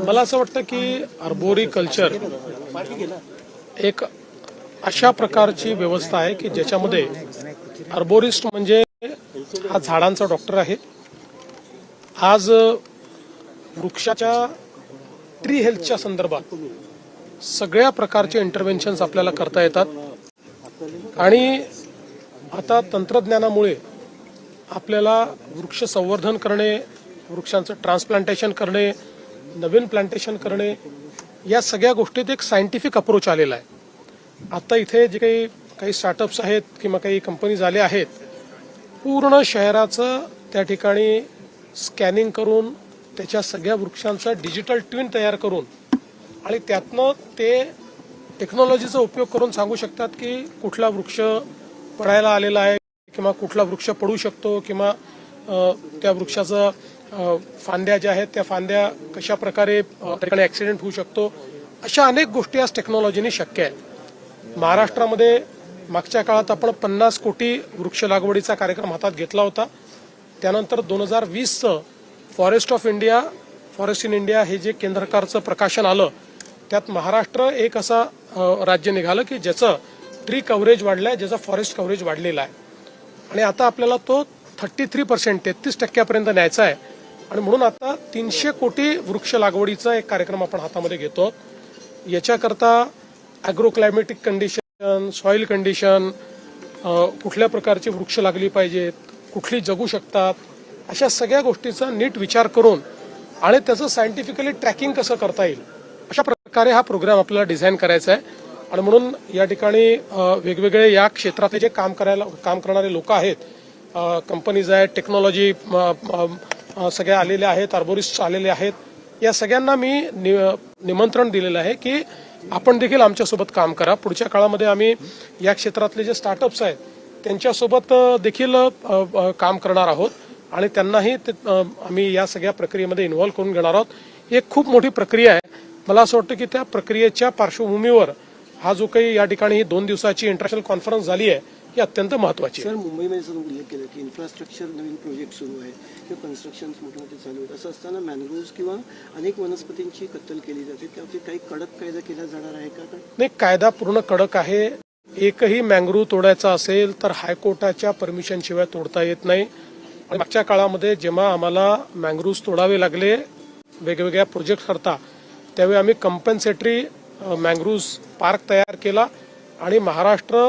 मला असं वाटतं की आर्बोरी कल्चर एक अशा प्रकारची व्यवस्था आहे की ज्याच्यामध्ये आर्बोरिस्ट म्हणजे हा झाडांचा डॉक्टर आहे. आज वृक्षाच्या ट्री हेल्थच्या संदर्भात सगळ्या प्रकारचे इंटरव्हेन्शन्स आपल्याला करता येतात आणि आता तंत्रज्ञानामुळे आपल्याला वृक्ष संवर्धन करणे, वृक्षांचं ट्रान्सप्लांटेशन करणे, नवीन प्लांटेशन करणे या सगळ्या गोष्टीत एक सायंटिफिक अप्रोच आलेला आहे. आता इथे जे काही स्टार्टअप्स आहेत किंवा काही कंपनीज आल्या आहेत, पूर्ण शहराचं त्या ठिकाणी स्कॅनिंग करून त्याच्या सगळ्या वृक्षांचा डिजिटल ट्विन तयार करून आणि त्यातनं ते टेक्नॉलॉजीचा उपयोग करून सांगू शकतात की कुठला वृक्ष पडायला आलेला आहे किंवा कुठला वृक्ष पडू शकतो किंवा त्या वृक्षाचं फांद्या ज्या आहेत त्या फांद्या कशा प्रकारे ठिकाणी ऍक्सिडेंट होऊ शकतो. अशा अनेक गोष्टी आज टेक्नॉलॉजीने शक्य आहे. महाराष्ट्रामध्ये मागच्या काळात आपण 50 कोटी वृक्ष लागवडीचा कार्यक्रम हातात घेतला होता. त्यानंतर 2020चं forest of India, forest in India हे जे केंद्र सरकारचं प्रकाशन आलं त्यात महाराष्ट्र एक असा राज्य निघालं की ज्याचं ट्री कव्हरेज वाढलंय, ज्याचा फॉरेस्ट कव्हरेज वाढलेला आहे आणि आता आपल्याला तो 33% 33% न्यायचा आहे आणि म्हणून आता 300 कोटी वृक्ष लागवडीचा एक कार्यक्रम आपण हातामध्ये घेतो. याच्याकरता agro climatic condition, soil condition, कुठल्या प्रकारची वृक्ष लागली पाहिजेत, कुठली जगू शकतात, अशा सगळ्या गोष्टीचा नीट विचार करून आणि त्याचं सायंटिफिकली ट्रॅकिंग कसं करता येईल अशा प्रकारे हा प्रोग्राम आपल्याला डिझाईन करायचा आहे. आणि म्हणून या ठिकाणी वेगवेगळे या क्षेत्रात जे काम करणारे लोक आहेत, कंपनीज आहेत, टेक्नॉलॉजी सगळ्या आलेल्या आहेत, आर्बोरिस्ट आलेले आहेत, या सगळ्यांना मी निमंत्रण दिलेलं आहे की आपण देखील आमच्यासोबत काम करा. पुढच्या काळामध्ये आम्ही या क्षेत्रातले जे स्टार्टअप्स आहेत त्यांच्यासोबत देखील काम करणार आहोत आणि त्यांनाही आम्ही या सगळ्या प्रक्रियेमध्ये इन्व्हॉल्व करून घेणार आहोत. ही एक खूप मोठी प्रक्रिया आहे. मला असं वाटतं की त्या प्रक्रियेच्या पार्श्वभूमीवर हा जो काही या ठिकाणी 2 दिवसाची इंटरनॅशनल कॉन्फरन्स झाली आहे ही अत्यंत महत्वाची आहे. सर, मुंबईमध्ये जर उल्लेख केला की इन्फ्रास्ट्रक्चर नवीन प्रोजेक्ट सुरू आहे किंवा कन्स्ट्रक्शन मोठमोठे चालू आहेत, असं असताना मॅनग्रोव्ज किंवा अनेक वनस्पतींची कत्तल केली जाते, त्यावरती काही कडक कायदा केला जाणार आहे का? नाही, कायदा पूर्ण कडक आहे. एकही मॅंग्रोव्ह तोडायचा असेल तर हायकोर्टाच्या परमिशन शिवाय तोडता येत नाही. मागच्या काळामध्ये जेव्हा आम्हाला मॅंग्रोव्ह तोडावे लागले वेगवेगळ्या प्रोजेक्ट करता त्यावेळी आम्ही कंपन्सेटरी मॅंग्रोव्ह पार्क तयार केला आणि महाराष्ट्र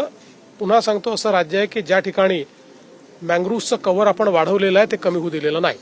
पुन्हा सांगतो असं राज्य आहे की ज्या ठिकाणी मॅंग्रोव्हचं कव्हर आपण वाढवलेलं आहे ते कमी होऊ दिलेलं नाही.